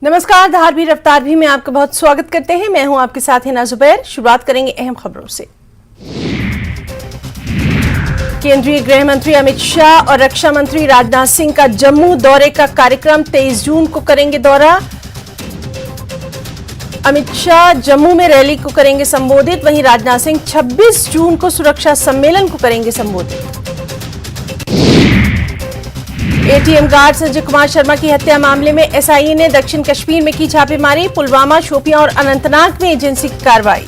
नमस्कार, धार भी रफ्तार भी में आपका बहुत स्वागत करते हैं। मैं हूं आपके साथ हिना जुबैर। शुरुआत करेंगे अहम खबरों से। केंद्रीय गृह मंत्री अमित शाह और रक्षा मंत्री राजनाथ सिंह का जम्मू दौरे का कार्यक्रम 23 जून को करेंगे दौरा। अमित शाह जम्मू में रैली को करेंगे संबोधित, वहीं राजनाथ सिंह 26 जून को सुरक्षा सम्मेलन को करेंगे संबोधित। एटीएम गार्ड संजय कुमार शर्मा की हत्या मामले में एसआईए ने दक्षिण कश्मीर में की छापेमारी। पुलवामा, शोपियां और अनंतनाग में एजेंसी की कार्रवाई।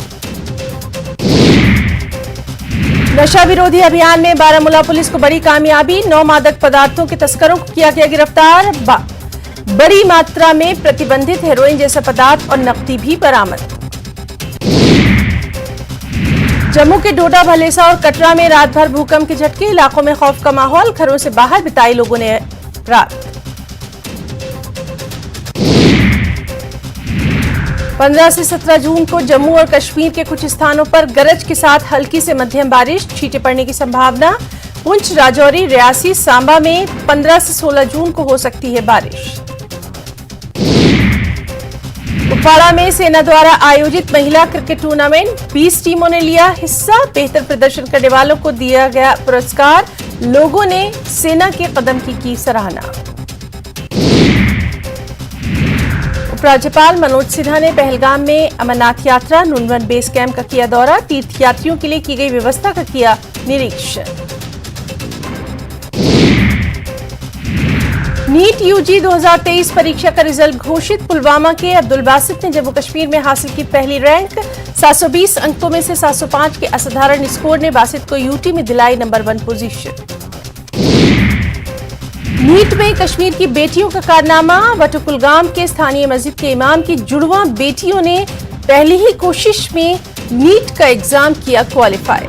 नशा विरोधी अभियान में बारामूला पुलिस को बड़ी कामयाबी। 9 मादक पदार्थों के तस्करों को किया गया गिरफ्तार। बड़ी मात्रा में प्रतिबंधित हेरोइन जैसा पदार्थ और नकदी भी बरामद। जम्मू के डोडा, भलेसा और कटरा में रात भर भूकंप के झटके, इलाकों में खौफ का माहौल। घरों से बाहर बिताई लोगों ने रात। 15 से 17 जून को जम्मू और कश्मीर के कुछ स्थानों पर गरज के साथ हल्की से मध्यम बारिश, छींटे पड़ने की संभावना। पुंछ, राजौरी, रियासी, सांबा में 15 से 16 जून को हो सकती है बारिश। कुपवाड़ा में सेना द्वारा आयोजित महिला क्रिकेट टूर्नामेंट, 20 टीमों ने लिया हिस्सा। बेहतर प्रदर्शन करने वालों को दिया गया पुरस्कार। लोगों ने सेना के कदम की सराहना। उपराज्यपाल मनोज सिन्हा ने पहलगाम में अमरनाथ यात्रा नुनवन बेस कैंप का किया दौरा। तीर्थयात्रियों के लिए की गई व्यवस्था का किया निरीक्षण। नीट यूजी 2023 परीक्षा का रिजल्ट घोषित। पुलवामा के अब्दुल बासित ने जम्मू कश्मीर में हासिल की पहली रैंक। 720 अंकों में से 705 के असाधारण स्कोर ने बासित को यूटी में दिलाई नंबर 1 पोजीशन। नीट में कश्मीर की बेटियों का कारनामा। वटकुलगाम के स्थानीय मस्जिद के इमाम की जुड़वा बेटियों ने पहली ही कोशिश में नीट का एग्जाम किया क्वालिफाई।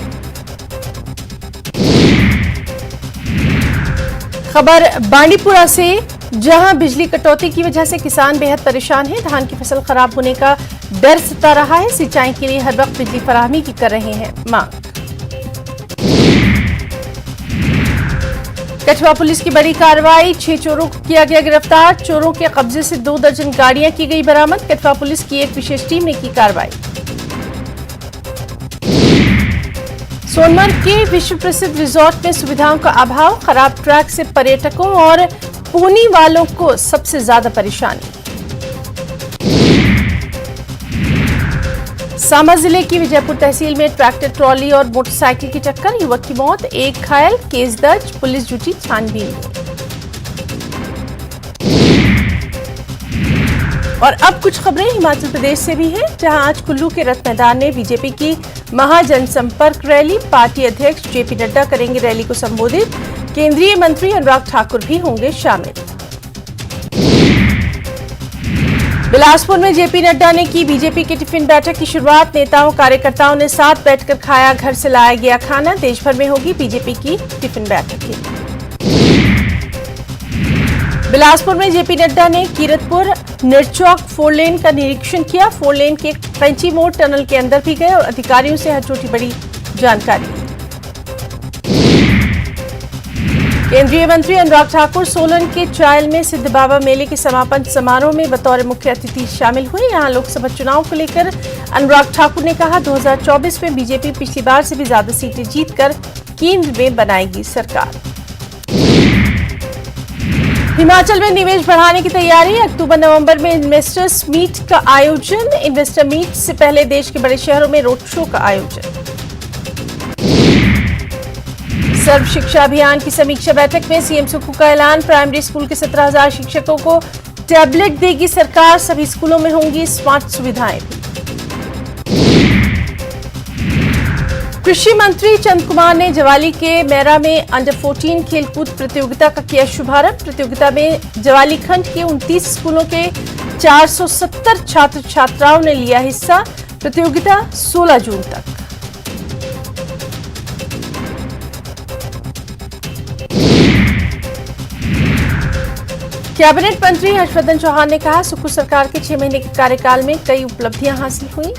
खबर बांडीपुरा से, जहां बिजली कटौती की वजह से किसान बेहद परेशान हैं। धान की फसल खराब होने का डर सता रहा है। सिंचाई के लिए हर वक्त बिजली फराहमी की कर रहे हैं मांग। कठुआ पुलिस की बड़ी कार्रवाई, 6 चोरों को किया गया गिरफ्तार। चोरों के कब्जे से 2 दर्जन गाड़ियां की गई बरामद। कठुआ पुलिस की एक विशेष टीम ने की कार्रवाई। सोनमर्ग के विश्व प्रसिद्ध रिजॉर्ट में सुविधाओं का अभाव, खराब ट्रैक से पर्यटकों और पोनी वालों को सबसे ज्यादा परेशानी। सांबा जिले की विजयपुर तहसील में ट्रैक्टर, ट्रॉली और मोटरसाइकिल की टक्कर, युवक की मौत, 1 घायल, केस दर्ज, पुलिस जुटी छानबीन में। और अब कुछ खबरें हिमाचल प्रदेश से भी हैं, जहां आज कुल्लू के रथ मैदान में बीजेपी की महाजनसंपर्क रैली। पार्टी अध्यक्ष जेपी नड्डा करेंगे रैली को संबोधित। केंद्रीय मंत्री अनुराग ठाकुर भी होंगे शामिल। बिलासपुर में जेपी नड्डा ने की बीजेपी की टिफिन बैठक की शुरुआत। नेताओं कार्यकर्ताओं ने साथ बैठकर खाया घर से लाया गया खाना। देश भर में होगी बीजेपी की टिफिन बैठक। बिलासपुर में जेपी नड्डा ने कीरतपुर निरचौक 4 लेन का निरीक्षण किया। 4 लेन के कैंची मोड़ टनल के अंदर भी गए और अधिकारियों से हर छोटी बड़ी जानकारी ली। केंद्रीय मंत्री अनुराग ठाकुर सोलन के चायल में सिद्ध बाबा मेले के समापन समारोह में बतौर मुख्य अतिथि शामिल हुए। यहां लोकसभा चुनाव को लेकर अनुराग ठाकुर ने कहा, 2024 में बीजेपी पिछली बार से भी ज्यादा सीटें जीतकर केंद्र में बनाएगी सरकार। हिमाचल में निवेश बढ़ाने की तैयारी, अक्टूबर-नवंबर में इन्वेस्टर्स मीट का आयोजन। इन्वेस्टर मीट से पहले देश के बड़े शहरों में रोड शो का आयोजन। सर्व शिक्षा अभियान की समीक्षा बैठक में सीएम सुक्खू का ऐलान। प्राइमरी स्कूल के 17,000 शिक्षकों को टैबलेट देगी सरकार। सभी स्कूलों में होंगी स्मार्ट सुविधाएं भी। कृषि मंत्री चंद कुमार ने जवाली के मैरा में अंडर 14 खेलकूद प्रतियोगिता का किया शुभारंभ। प्रतियोगिता में जवाली खंड के 29 स्कूलों के 470 छात्र छात्राओं ने लिया हिस्सा। प्रतियोगिता 16 जून तक। कैबिनेट मंत्री हर्षवर्धन चौहान ने कहा, सुक्खू सरकार के 6 महीने के कार्यकाल में कई उपलब्धियां हासिल हुई।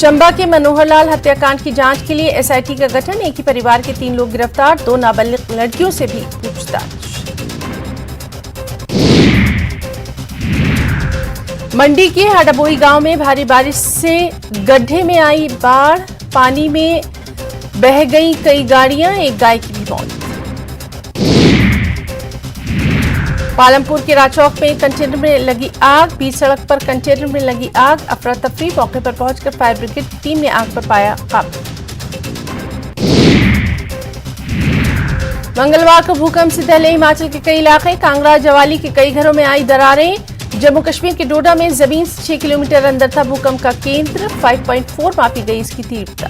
चंबा के मनोहरलाल हत्याकांड की जांच के लिए एसआईटी का गठन, एक ही परिवार के 3 लोग गिरफ्तार, 2 नाबालिग लड़कियों से भी पूछताछ। मंडी के हडबोई गांव में भारी बारिश से गड्ढे में आई बाढ़, पानी में बह गई कई गाड़ियां, एक गाय की भी मौत। पालमपुर के राचौक में कंटेनर में लगी आग, बीच सड़क पर कंटेनर में लगी आग, अफरा तफरी, मौके पर पहुंचकर फायर ब्रिगेड की टीम ने आग पर पाया काबू। मंगलवार को भूकंप से दहले हिमाचल के कई इलाके, कांगड़ा जवाली के कई घरों में आई दरारें। जम्मू कश्मीर के डोडा में जमीन से 6 किलोमीटर अंदर था भूकंप का केंद्र, 5.4 मापी गई इसकी तीव्रता।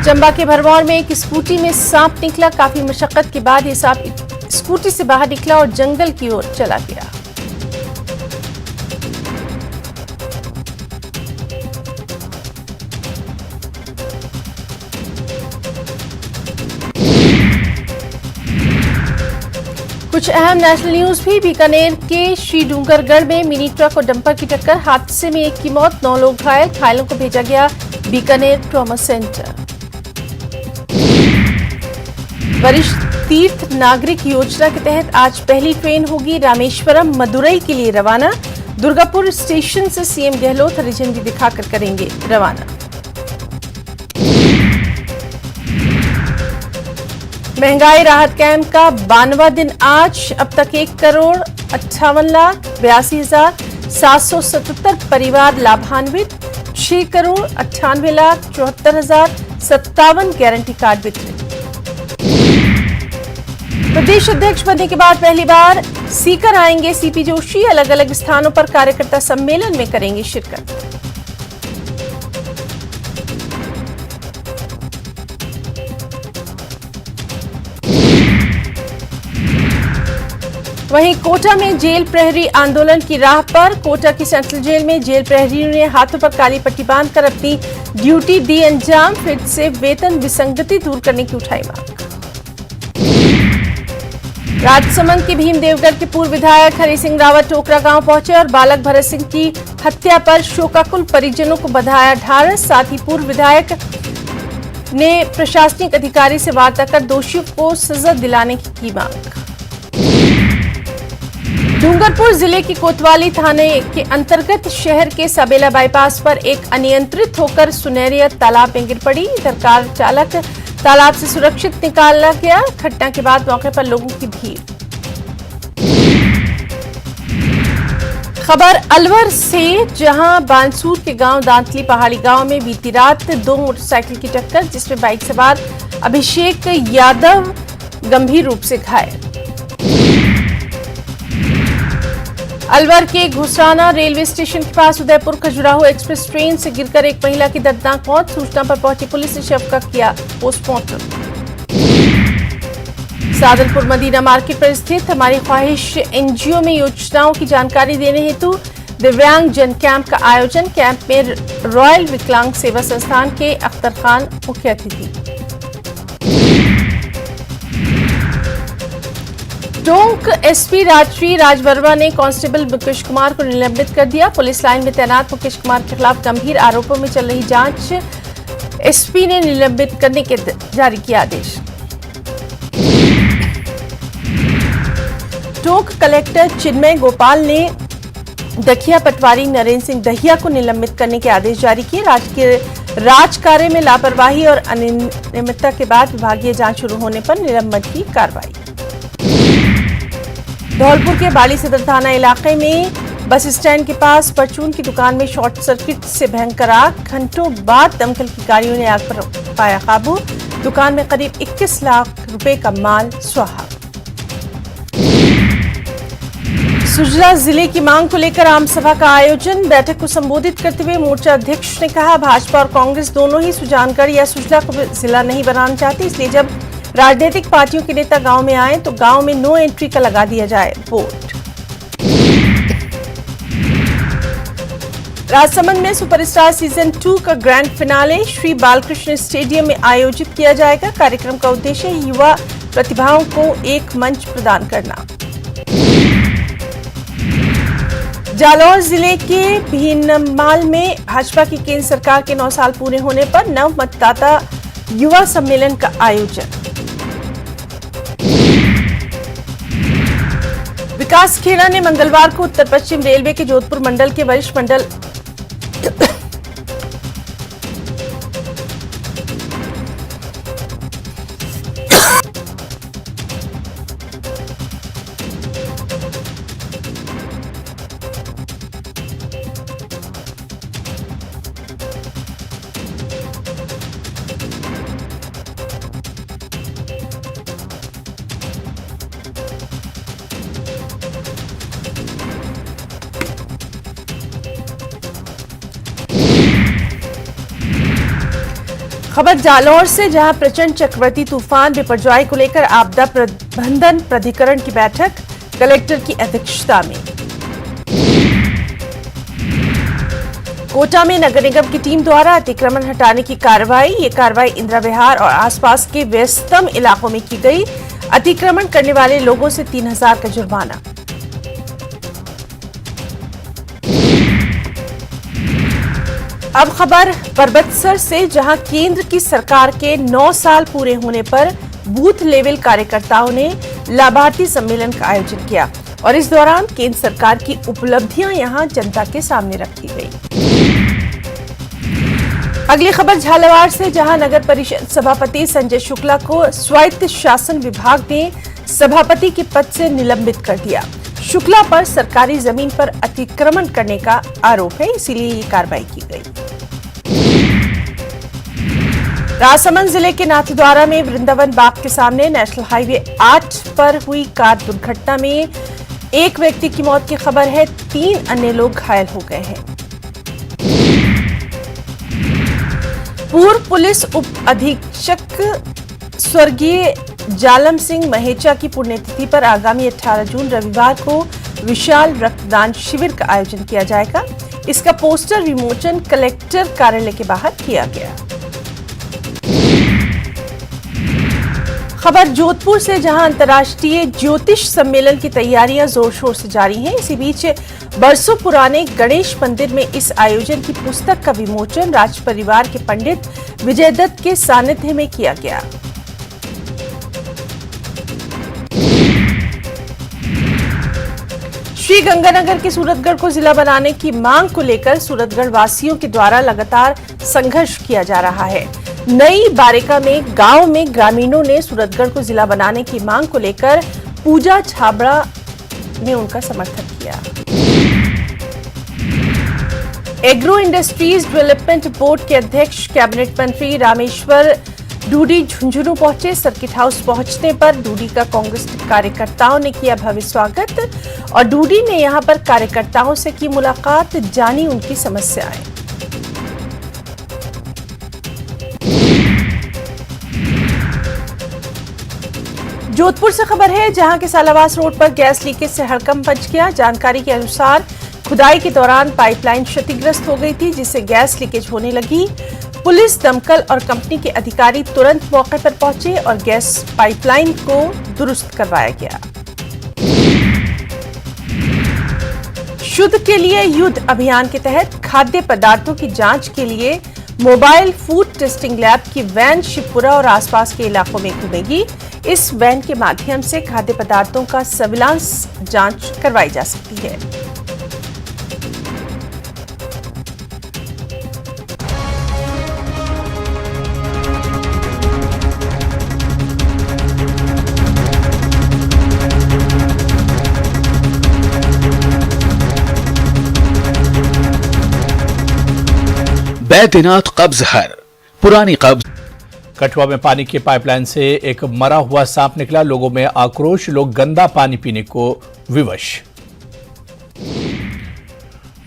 चंबा के भरमौर में एक स्कूटी में सांप निकला, काफी मशक्कत के बाद ये सांप स्कूटी से बाहर निकला और जंगल की ओर चला गया। कुछ अहम नेशनल न्यूज भी। बीकानेर के श्री डूंगरगढ़ में मिनी ट्रक और डंपर की टक्कर, हादसे में एक की मौत, 9 लोग घायल, घायलों को भेजा गया बीकानेर ट्रॉमा सेंटर। वरिष्ठ तीर्थ नागरिक योजना के तहत आज पहली ट्रेन होगी रामेश्वरम मदुरई के लिए रवाना, दुर्गापुर स्टेशन से सीएम गहलोत हरी झंडी दिखाकर करेंगे रवाना। महंगाई राहत कैंप का 92वां दिन आज, अब तक 1,82,82,777 परिवार लाभान्वित, 6,98,74,057 गारंटी कार्ड वितरित। प्रदेश अध्यक्ष बनने के बाद पहली बार सीकर आएंगे सीपी जोशी, अलग अलग स्थानों पर कार्यकर्ता सम्मेलन में करेंगे शिरकत। वहीं कोटा में जेल प्रहरी आंदोलन की राह पर, कोटा की सेंट्रल जेल में जेल प्रहरियों ने हाथों पर काली पट्टी बांधकर अपनी ड्यूटी दी अंजाम, फिर से वेतन विसंगति दूर करने की उठाई मांग। राजसमंद के भीमदेवगढ़ के पूर्व विधायक हरि सिंह रावत टोकरा गांव पहुंचे और बालक भरत सिंह की हत्या पर शोकाकुल परिजनों को बधाया ढाढ़स, साथ ही पूर्व विधायक ने प्रशासनिक अधिकारी से वार्ता कर दोषियों को सजा दिलाने की मांग। डूंगरपुर जिले के कोतवाली थाने के अंतर्गत शहर के सबेला बाईपास पर एक अनियंत्रित होकर सुनहरी तालाब में गिर पड़ी, इधर कार चालक तालाब से सुरक्षित निकाला गया। घटना के बाद मौके पर लोगों की भीड़। खबर अलवर से, जहां बानसूर के गांव दांतली पहाड़ी गांव में बीती रात 2 मोटरसाइकिल की टक्कर, जिसमें बाइक सवार अभिषेक यादव गंभीर रूप से घायल। अलवर के घुसराना रेलवे स्टेशन के पास उदयपुर खजुराहो एक्सप्रेस ट्रेन से गिरकर एक महिला की दर्दनाक मौत, सूचना पर पहुंची पुलिस ने शव का किया पोस्टमार्टम। सादलपुर मदीना मार्केट पर स्थित हमारी ख्वाहिश एनजीओ में योजनाओं की जानकारी देने हेतु दिव्यांग जन कैंप का आयोजन, कैंप में रॉयल विकलांग सेवा संस्थान के अख्तर खान मुख्य अतिथि। टोंक एसपी राजश्री राजवर्मा ने कांस्टेबल मुकेश कुमार को निलंबित कर दिया, पुलिस लाइन में तैनात मुकेश कुमार के खिलाफ गंभीर आरोपों में चल रही जांच, एसपी ने निलंबित करने के जारी किया आदेश। टोंक कलेक्टर चिन्मय गोपाल ने दखिया पटवारी नरेंद्र सिंह दहिया को निलंबित करने के आदेश जारी किए। राज कार्य में लापरवाही और अनियमितता के बाद विभागीय जांच शुरू होने पर निलंबन की कार्रवाई। धौलपुर के बाली सदर थाना इलाके में बस स्टैंड के पास परचून की दुकान में शॉर्ट सर्किट से भयंकर आग, घंटों बाद दमकल की गाड़ियों ने आग पर पाया काबू, दुकान में करीब 21 लाख रुपए का माल स्वाहा। सुजला जिले की मांग को लेकर आम सभा का आयोजन, बैठक को संबोधित करते हुए मोर्चा अध्यक्ष ने कहा, भाजपा और कांग्रेस दोनों ही सुजानगढ़ या सुजला को जिला नहीं बनाना चाहती, इसलिए जब राजनीतिक पार्टियों के नेता गांव में आए तो गांव में नो एंट्री का लगा दिया जाए बोर्ड। राजसमंद में सुपरस्टार सीजन 2 का grand finale Shri Balkrishna stadium में आयोजित किया जाएगा। कार्यक्रम का उद्देश्य युवा प्रतिभाओं को एक मंच प्रदान करना। जालौर जिले के भीनमाल में भाजपा की केंद्र सरकार के 9 साल पूरे होने पर नव मतदाता युवा सम्मेलन का आयोजन। विकास खेड़ा ने मंगलवार को उत्तर पश्चिम रेलवे के जोधपुर मंडल के वरिष्ठ मंडल खबर जालौर से, जहां प्रचंड चक्रवाती तूफान बिपरजॉय को लेकर आपदा प्रबंधन प्राधिकरण की बैठक कलेक्टर की अध्यक्षता में। कोटा में नगर निगम की टीम द्वारा अतिक्रमण हटाने की कार्रवाई। ये कार्रवाई इंदिरा विहार और आसपास के व्यस्तम इलाकों में की गई। अतिक्रमण करने वाले लोगों से 3000 का जुर्माना। अब खबर परबतसर से, जहां केंद्र की सरकार के 9 साल पूरे होने पर बूथ लेवल कार्यकर्ताओं ने लाभार्थी सम्मेलन का आयोजन किया और इस दौरान केंद्र सरकार की उपलब्धियां यहां जनता के सामने रखी गई। अगली खबर झालावाड़ से, जहां नगर परिषद सभापति संजय शुक्ला को स्वायत्त शासन विभाग ने सभापति के पद से निलंबित कर दिया। शुक्ला पर सरकारी जमीन पर अतिक्रमण करने का आरोप है, इसीलिए ये कार्रवाई की गई। राजसमंद जिले के नाथद्वारा में वृंदावन बाग के सामने नेशनल हाईवे 8 पर हुई कार दुर्घटना में एक व्यक्ति की मौत की खबर है, 3 अन्य लोग घायल हो गए हैं। पूर्व पुलिस उप अधीक्षक स्वर्गीय जालम सिंह महेचा की पुण्यतिथि पर आगामी 18 जून रविवार को विशाल रक्तदान शिविर का आयोजन किया जाएगा। इसका पोस्टर विमोचन कलेक्टर कार्यालय के बाहर किया गया। खबर जोधपुर से, जहां अंतर्राष्ट्रीय ज्योतिष सम्मेलन की तैयारियां जोर शोर से जारी हैं। इसी बीच बरसों पुराने गणेश मंदिर में इस आयोजन की पुस्तक का विमोचन राज परिवार के पंडित विजय दत्त के सानिध्य में किया गया। श्री गंगानगर के सूरतगढ़ को जिला बनाने की मांग को लेकर सूरतगढ़ वासियों के द्वारा लगातार संघर्ष किया जा रहा है। नई बारिका में गांव में ग्रामीणों ने सूरतगढ़ को जिला बनाने की मांग को लेकर पूजा छाबड़ा ने उनका समर्थन किया। एग्रो इंडस्ट्रीज डेवलपमेंट बोर्ड के अध्यक्ष कैबिनेट मंत्री रामेश्वर डूडी झुंझुनू पहुंचे। सर्किट हाउस पहुंचने पर डूडी का कांग्रेस कार्यकर्ताओं ने किया भव्य स्वागत और डूडी ने यहां पर कार्यकर्ताओं से की मुलाकात, जानी उनकी समस्याएं। जोधपुर से खबर है, जहां के सालावास रोड पर गैस लीकेज से हड़कंप मच गया। जानकारी के अनुसार खुदाई के दौरान पाइपलाइन क्षतिग्रस्त हो गई थी, जिससे गैस लीकेज होने लगी। पुलिस, दमकल और कंपनी के अधिकारी तुरंत मौके पर पहुंचे और गैस पाइपलाइन को दुरुस्त करवाया गया। शुद्ध के लिए युद्ध अभियान के तहत खाद्य पदार्थों की जांच के लिए मोबाइल फूड टेस्टिंग लैब की वैन शिवपुरा और आसपास के इलाकों में घूमेगी। इस वैन के माध्यम से खाद्य पदार्थों का सर्विलांस जांच करवाई जा सकती है। बैद्यनाथ कब्ज हर पुरानी कब्ज। कठुआ में पानी की पाइपलाइन से एक मरा हुआ सांप निकला। लोगों में आक्रोश, लोग गंदा पानी पीने को विवश।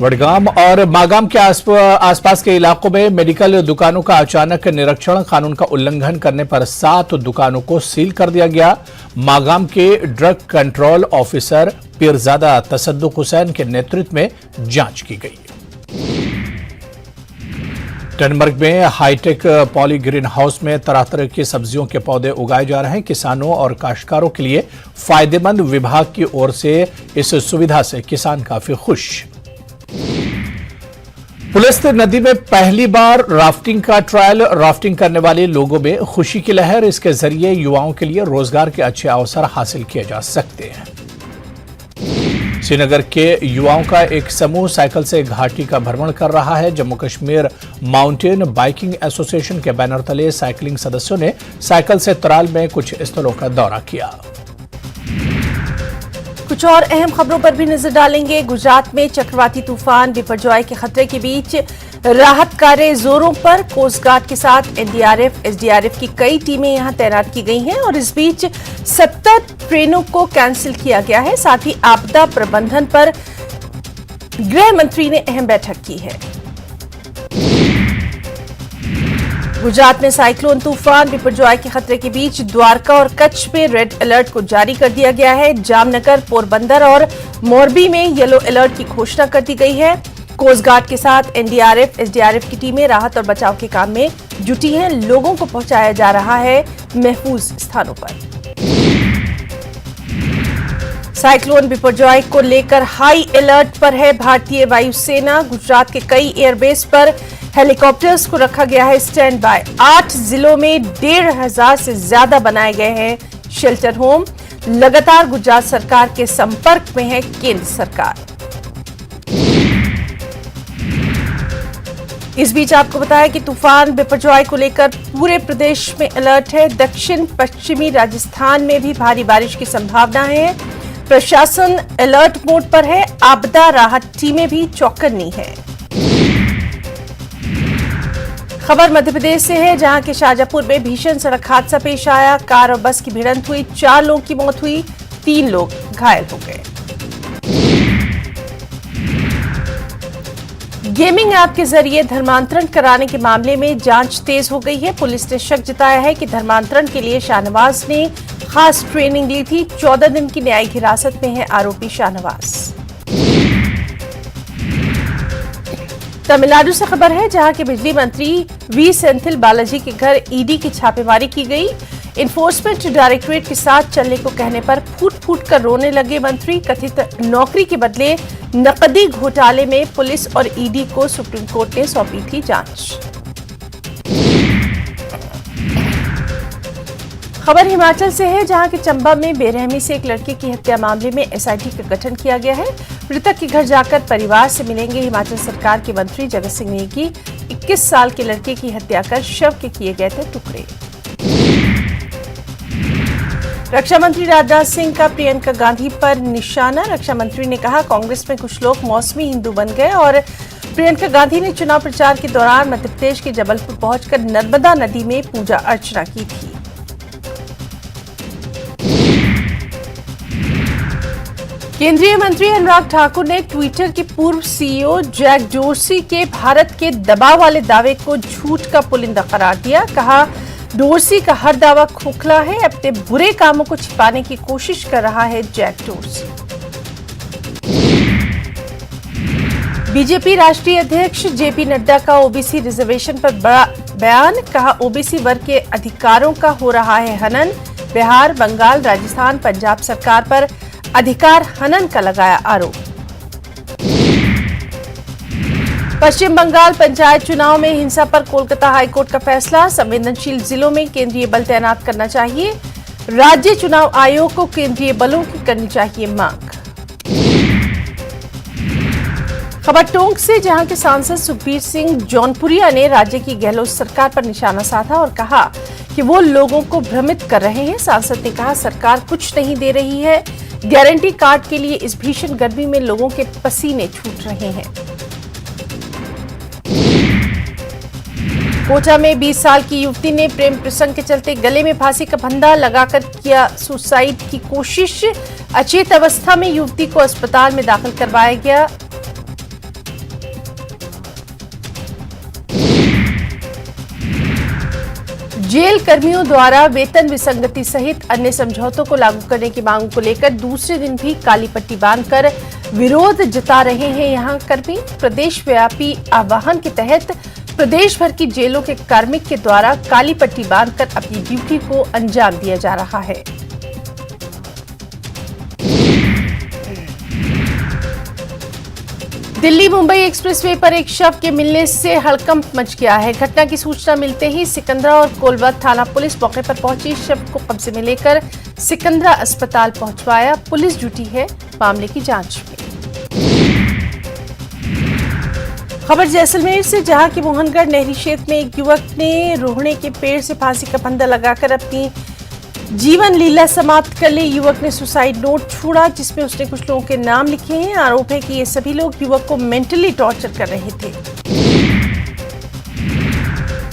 वडगाम और मागाम के आसपास के इलाकों में मेडिकल दुकानों का अचानक निरीक्षण। कानून का उल्लंघन करने पर 7 दुकानों को सील कर दिया गया। मागाम के drug control officer Pirzada Tasadduq Hussain के नेतृत्व में जांच की गई। टनबर्ग में हाईटेक पॉली ग्रीन हाउस में तरह तरह की सब्जियों के पौधे उगाए जा रहे हैं। किसानों और काश्तकारों के लिए फायदेमंद। विभाग की ओर से इस सुविधा से किसान काफी खुश। पुलिस नदी में पहली बार राफ्टिंग का ट्रायल। राफ्टिंग करने वाले लोगों में खुशी की लहर। इसके जरिए युवाओं के लिए रोजगार के अच्छे अवसर हासिल किए जा सकते हैं। श्रीनगर के युवाओं का एक समूह साइकिल से घाटी का भ्रमण कर रहा है। Jammu Kashmir mountain biking association के बैनर तले साइकिलिंग सदस्यों ने साइकिल से तराल में कुछ स्थलों का दौरा किया। कुछ और अहम खबरों पर भी नजर डालेंगे। गुजरात में चक्रवाती तूफान बिपरजॉय के खतरे के बीच राहत कार्य जोरों पर। कोस्ट गार्ड के साथ एनडीआरएफ, एसडीआरएफ की कई टीमें यहां तैनात की गई हैं और इस बीच 70 ट्रेनों को कैंसिल किया गया है। साथ ही आपदा प्रबंधन पर गृह मंत्री ने अहम बैठक की है। गुजरात में साइक्लोन तूफान बिपरजॉय के खतरे के बीच द्वारका और कच्छ में रेड अलर्ट को जारी कर दिया गया है। जामनगर, पोरबंदर और मोरबी में येलो अलर्ट की घोषणा कर दी गई है। कोस्ट गार्ड के साथ एनडीआरएफ, एसडीआरएफ की टीमें राहत और बचाव के काम में जुटी हैं। लोगों को पहुंचाया जा रहा है महफूज स्थानों पर। साइक्लोन बिपरजॉय को लेकर हाई अलर्ट पर है भारतीय वायुसेना। गुजरात के कई एयरबेस पर हेलीकॉप्टर्स को रखा गया है स्टैंड बाय। 8 जिलों में 1,500 से ज्यादा बनाए गए हैं शेल्टर होम। लगातार गुजरात सरकार के संपर्क में है केंद्र सरकार। इस बीच आपको बताया कि तूफान बिपरजॉय को लेकर पूरे प्रदेश में अलर्ट है। दक्षिण पश्चिमी राजस्थान में भी भारी बारिश की संभावना है। प्रशासन अलर्ट मोड पर है। आपदा राहत टीमें भी चौकन्नी है। खबर मध्य प्रदेश से है, जहां के शाजापुर में भीषण सड़क हादसा पेश आया। कार और बस की भिड़ंत हुई। 4 लोगों की मौत हुई, 3 लोग घायल हो गए। गेमिंग ऐप के जरिए धर्मांतरण कराने के मामले में जांच तेज हो गई है। पुलिस ने शक जताया है कि धर्मांतरण के लिए शाहनवाज ने खास ट्रेनिंग ली थी। 14 दिन की न्यायिक हिरासत में है आरोपी शाहनवाज। तमिलनाडु से खबर है, जहां के बिजली मंत्री वी सेंथिल बालाजी के घर ईडी की छापेमारी की गई। इन्फोर्समेंट डायरेक्टरेट के साथ चलने को कहने पर फूट फूट कर रोने लगे मंत्री। कथित नौकरी के बदले नकदी घोटाले में पुलिस और ईडी को सुप्रीम कोर्ट ने सौंपी थी जांच। खबर हिमाचल से है, जहां के चंबा में बेरहमी से एक लड़के की हत्या मामले में एसआईटी का गठन किया गया है। मृतक के घर जाकर परिवार से मिलेंगे हिमाचल सरकार के मंत्री जगत सिंह नेगी। 21 साल के लड़के की हत्या कर शव के किए गए थे टुकड़े। रक्षा मंत्री राजनाथ सिंह का प्रियंका गांधी पर निशाना। रक्षा मंत्री ने कहा, कांग्रेस में कुछ लोग मौसमी हिंदू बन गए। और प्रियंका गांधी ने चुनाव प्रचार के दौरान मध्य प्रदेश के जबलपुर पहुंचकर नर्मदा नदी में पूजा अर्चना की थी। केंद्रीय मंत्री अनुराग ठाकुर ने ट्विटर के पूर्व सीईओ जैक डोर्सी के भारत के दबाव वाले दावे को झूठ का पुलिंदा करार दिया। कहा, डोर्सी का हर दावा खोखला है। अपने बुरे कामों को छिपाने की कोशिश कर रहा है जैक डोर्सी। बीजेपी राष्ट्रीय अध्यक्ष जेपी नड्डा का ओबीसी रिजर्वेशन पर बड़ा बयान। कहा, ओबीसी वर्ग के अधिकारों का हो रहा है हनन। बिहार, बंगाल, राजस्थान, पंजाब सरकार पर अधिकार हनन का लगाया आरोप। पश्चिम बंगाल पंचायत चुनाव में हिंसा पर कोलकाता हाईकोर्ट का फैसला। संवेदनशील जिलों में केंद्रीय बल तैनात करना चाहिए। राज्य चुनाव आयोग को केंद्रीय बलों की करनी चाहिए मांग। खबर टोंक से, जहां के सांसद सुखबीर सिंह जौनपुरिया ने राज्य की गहलोत सरकार पर निशाना साधा और कहा कि वो लोगों को भ्रमित कर रहे हैं। सांसद ने कहा, सरकार कुछ नहीं दे रही है। गारंटी कार्ड के लिए इस भीषण गर्मी में लोगों के पसीने छूट रहे हैं। कोटा में 20 साल की युवती ने प्रेम प्रसंग के चलते गले में फांसी का फंदा लगाकर किया सुसाइड की कोशिश। अचेत अवस्था में युवती को अस्पताल में दाखिल करवाया गया। जेल कर्मियों द्वारा वेतन विसंगति सहित अन्य समझौतों को लागू करने की मांग को लेकर दूसरे दिन भी काली पट्टी बांधकर विरोध जता रहे हैं यहां कर्मी। प्रदेश व्यापी आह्वान के तहत प्रदेश भर की जेलों के कार्मिक के द्वारा काली पट्टी बांधकर अपनी ड्यूटी को अंजाम दिया जा रहा है। दिल्ली मुंबई एक्सप्रेसवे पर एक शव के मिलने से हड़कंप मच गया है। घटना की सूचना मिलते ही सिकंदरा और कोलवत थाना पुलिस मौके पर पहुंची। शव को कब्जे में लेकर सिकंदरा अस्पताल पहुंचवाया। पुलिस जुटी है मामले की जांच में। खबर जैसलमेर से, जहां की मोहनगढ़ नहरी क्षेत्र में एक युवक ने रोहड़े के पेड़ से फांसी का फंदा लगाकर अपनी जीवन लीला समाप्त कर ली। युवक ने सुसाइड नोट छोड़ा जिसमें उसने कुछ लोगों के नाम लिखे हैं। आरोप है कि ये सभी लोग युवक को मेंटली टॉर्चर कर रहे थे।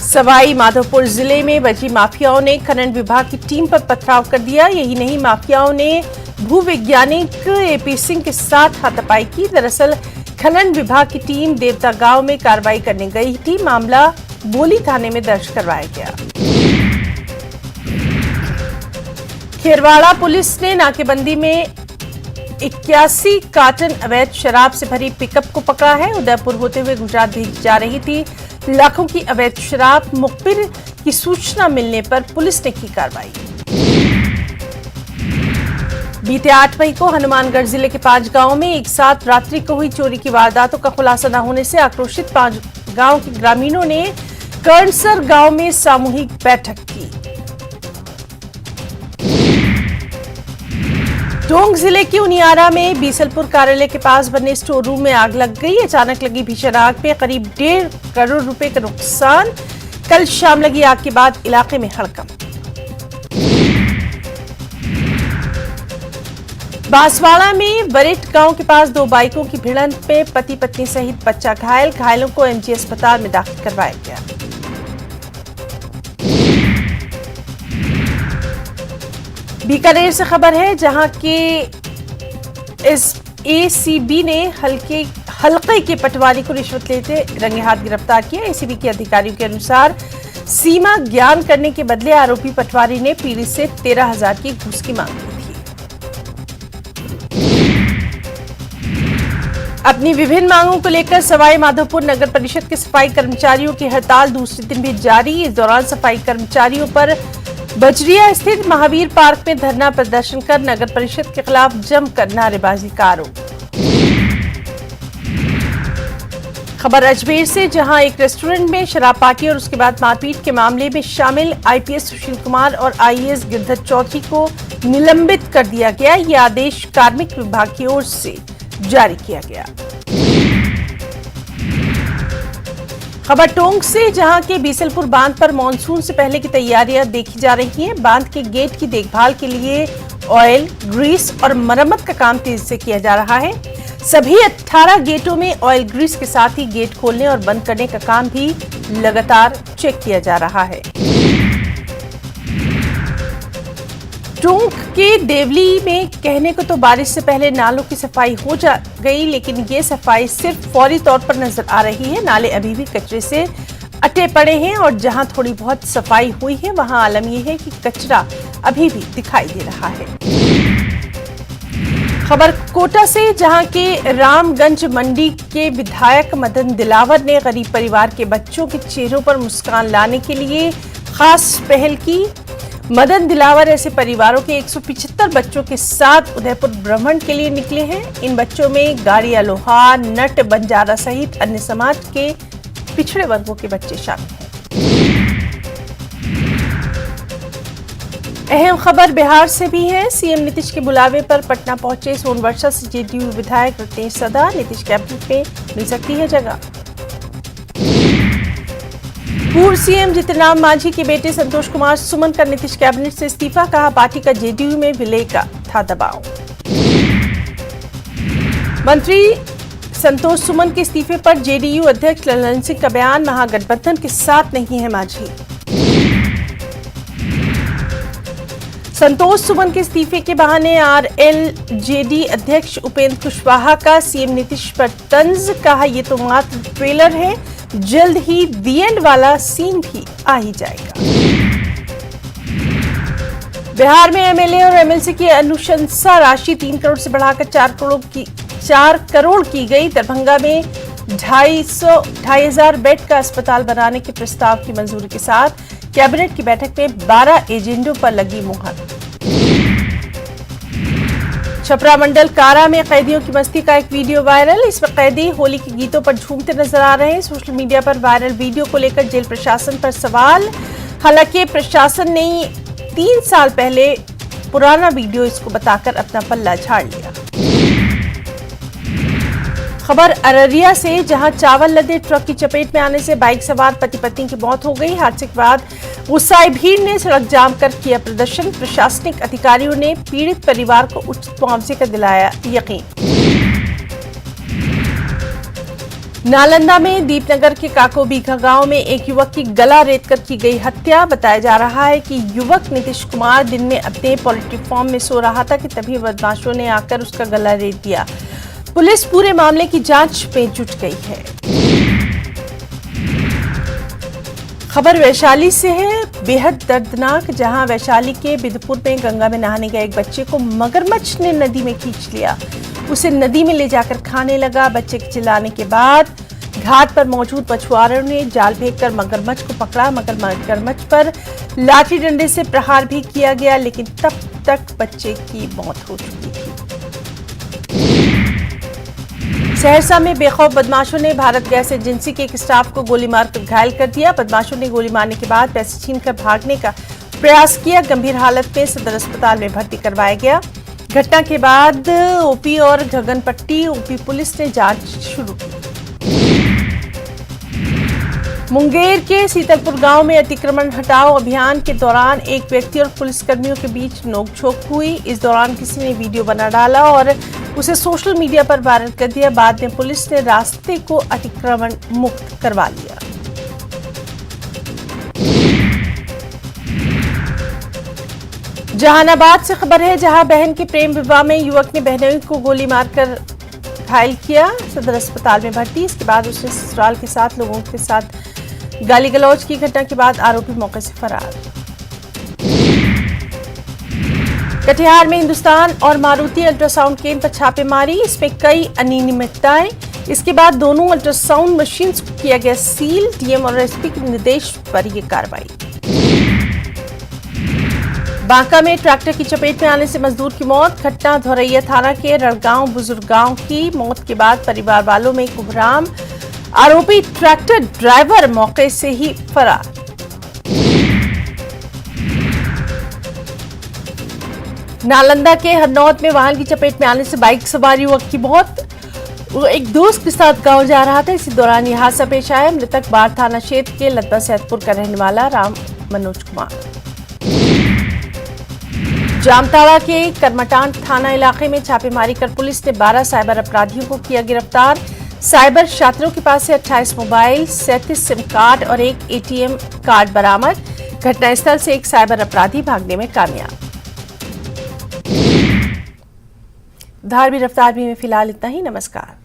सवाई माधोपुर जिले में बजी माफियाओं ने खनन विभाग की टीम पर पथराव कर दिया। यही नहीं, माफियाओं ने भूवैज्ञानिक एपी सिंह के साथ हाथापाई की। दरअसल खनन विभाग की टीम देवता गांव में कार्रवाई करने गई थी। मामला बोली थाने में दर्ज करवाया गया। खेरवाड़ा पुलिस ने नाकेबंदी में 81 कार्टन अवैध शराब से भरी पिकअप को पकड़ा है। उदयपुर होते हुए गुजरात भेजी जा रही थी। लाखों की अवैध शराब। मुखबिर की सूचना मिलने पर पुलिस ने की कार्रवाई। बीते 8 मई को हनुमानगढ़ जिले के 5 गांवों में एक साथ रात्रि को हुई चोरी की वारदातों का खुलासा न होने से आक्रोशित 5 गांव के ग्रामीणों ने कर्णसर गांव में सामूहिक बैठक की। टोंक जिले के उनियारा में बीसलपुर कार्यालय के पास बने स्टोर रूम में आग लग गई। अचानक लगी भीषण आग में करीब 1.5 करोड़ रुपए का नुकसान। कल शाम लगी आग के बाद इलाके में हड़कंप। बांसवाड़ा में बरेट गांव के पास 2 बाइकों की भिड़ंत में पति पत्नी सहित बच्चा घायल। घायलों को एमजी अस्पताल में दाखिल करवाया गया। बीकानेर से खबर है, जहां के एसीबी ने हल्के के पटवारी को रिश्वत लेते रंगे हाथ गिरफ्तार किया। एसीबी के अधिकारियों के अनुसार सीमा ज्ञान करने के बदले आरोपी पटवारी ने पीड़ित से 13,000 की घूस की मांग की थी। अपनी विभिन्न मांगों को लेकर सवाई माधोपुर नगर परिषद के सफाई कर्मचारियों की हड़ताल दूसरे दिन भी जारी। इस दौरान सफाई कर्मचारियों पर बजरिया स्थित महावीर पार्क में धरना प्रदर्शन कर नगर परिषद के खिलाफ जमकर नारेबाजी का आरोप। खबर अजमेर से, जहां एक रेस्टोरेंट में शराब पार्टी और उसके बाद मारपीट के मामले में शामिल आईपीएस सुशील कुमार और आईएएस गिरधर चौधरी को निलंबित कर दिया गया। यह आदेश कार्मिक विभाग की ओर से जारी किया गया। खबर टोंक से, जहां के बीसलपुर बांध पर मानसून से पहले की तैयारियां देखी जा रही हैं। बांध के गेट की देखभाल के लिए ऑयल, ग्रीस और मरम्मत का काम तेजी से किया जा रहा है। सभी 18 गेटों में ऑयल ग्रीस के साथ ही गेट खोलने और बंद करने का काम भी लगातार चेक किया जा रहा है। टोंक के देवली में कहने को तो बारिश से पहले नालों की सफाई हो जा गई, लेकिन ये सफाई सिर्फ फौरी तौर पर नजर आ रही है। नाले अभी भी कचरे से अटे पड़े हैं और जहां थोड़ी बहुत सफाई हुई है वहां आलम यह है कि कचरा अभी भी दिखाई दे रहा है। खबर कोटा से, जहां के रामगंज मंडी के विधायक मदन दिलावर ने गरीब परिवार के बच्चों के चेहरों पर मुस्कान लाने के लिए खास पहल की। मदन दिलावर ऐसे परिवारों के 175 बच्चों के साथ उदयपुर भ्रमण के लिए निकले हैं। इन बच्चों में गाड़िया लोहार, नट, बंजारा सहित अन्य समाज के पिछड़े वर्गों के बच्चे शामिल हैं। अहम खबर बिहार से भी है। सीएम नीतीश के बुलावे पर पटना पहुंचे सोनवर्षा से जेडीयू विधायक रत्नेश सदा। नीतीश कैबिनेट में मिल सकती है जगह। पूर्व सीएम जीतनराम मांझी के बेटे संतोष कुमार सुमन का नीतीश कैबिनेट से इस्तीफा। कहा, पार्टी का जेडीयू में विलय का था दबाव। मंत्री संतोष सुमन के इस्तीफे पर जेडीयू अध्यक्ष ललन सिंह का बयान। महागठबंधन के साथ नहीं है मांझी। संतोष सुमन के इस्तीफे के बहाने आरएलजेडी अध्यक्ष उपेंद्र कुशवाहा का सीएम नीतीश पर तंज। कहा, यह तो मात्र ट्रेलर है, जल्द ही दी एंड वाला सीन भी आ ही जाएगा। बिहार में एमएलए और एमएलसी की अनुशंसा राशि 3 करोड़ से बढ़ाकर 4 करोड़ की गई। दरभंगा में 2,500 बेड का अस्पताल बनाने के प्रस्ताव की मंजूरी के साथ कैबिनेट की बैठक में 12 एजेंडों पर लगी मुहर। छपरा मंडल कारा में कैदियों की मस्ती का एक वीडियो वायरल। इसमें कैदी होली के गीतों पर झूमते नजर आ रहे हैं। सोशल मीडिया पर वायरल वीडियो को लेकर जेल प्रशासन पर सवाल। हालांकि प्रशासन ने 3 साल पहले पुराना वीडियो इसको बताकर अपना पल्ला झाड़ लिया। खबर अररिया से, जहां चावल लदे ट्रक की चपेट में आने से बाइक सवार पति पत्नी की मौत हो गई। हादसे के बाद गुस्साए भीड़ ने सड़क जाम कर किया प्रदर्शन। प्रशासनिक अधिकारियों ने पीड़ित परिवार को उचित मुआवजे का दिलाया यकीन। नालंदा में दीपनगर के काकोबीघा गांव में एक युवक की गला रेतकर की गई हत्या। बताया जा रहा है कि युवक नीतीश कुमार दिन में अपने पोल्ट्री फार्म में सो रहा था कि तभी बदमाशों ने आकर उसका गला रेत दिया। पुलिस पूरे मामले की जांच में जुट गई है। खबर वैशाली से है, बेहद दर्दनाक, जहां वैशाली के बिदपुर में गंगा में नहाने गए एक बच्चे को मगरमच्छ ने नदी में खींच लिया। उसे नदी में ले जाकर खाने लगा। बच्चे के चिल्लाने के बाद घाट पर मौजूद मछुआरों ने जाल फेंककर मगरमच्छ को पकड़ा। मगर मगरमच्छ पर लाठी डंडे से प्रहार भी किया गया, लेकिन तब तक बच्चे की मौत हो चुकी थी। सहरसा में बेखौफ बदमाशों ने भारत गैस एजेंसी के एक स्टाफ को गोली मारकर घायल कर दिया। बदमाशों ने गोली मारने के बाद पैसे छीनकर भागने का प्रयास किया। गंभीर हालत में सदर अस्पताल में भर्ती करवाया गया। घटना के बाद ओपी और गगनपट्टी ओपी पुलिस ने जांच शुरू की। मुंगेर के सीतलपुर गांव में अतिक्रमण हटाओ अभियान के दौरान एक व्यक्ति और पुलिसकर्मियों के बीच नोकझोंक हुई। इस दौरान किसी ने वीडियो बना डाला और उसे सोशल मीडिया पर वायरल कर दिया। बाद में पुलिस ने रास्ते को अतिक्रमण मुक्त करवा लिया। जहानाबाद से खबर है, जहां बहन के प्रेम विवाह में युवक ने बहनोई को गोली मारकर घायल किया। सदर अस्पताल में भर्ती। इसके बाद उसने ससुराल के साथ लोगों के साथ गाली गलौज की। घटना के बाद आरोपी मौके से फरार। कटिहार में हिंदुस्तान और मारुति अल्ट्रासाउंड केंद्र पर छापेमारी। इसमें कई अनियमितताएं। इसके बाद दोनों अल्ट्रासाउंड मशीन को किया गया सील। डीएम और एसपी के निर्देश पर यह कार्रवाई। बांका में ट्रैक्टर की चपेट में आने से मजदूर की मौत। घटना धोरैया थाना के रड़गांव बुजुर्ग गांव की। मौत के बाद परिवार वालों में कोहराम। आरोपी ट्रैक्टर ड्राइवर मौके से ही फरार। नालंदा के हरनौत में वाहन की चपेट में आने से बाइक सवार युवक की मौत। वो एक दोस्त के साथ गांव जा रहा था। इसी दौरान यह हादसा पेश आया। मृतक बाढ़ थाना क्षेत्र के लद्दा सैदपुर का रहने वाला राम मनोज कुमार। जामताड़ा के करमटान थाना इलाके में छापेमारी कर पुलिस ने 12 साइबर अपराधियों को किया गिरफ्तार। साइबर छात्रों के पास से 28 मोबाइल, 37 सिम कार्ड और एक एटीएम कार्ड बरामद। घटनास्थल से एक साइबर अपराधी भागने में कामयाब। धार भी रफ्तार भी में फिलहाल इतना ही। नमस्कार।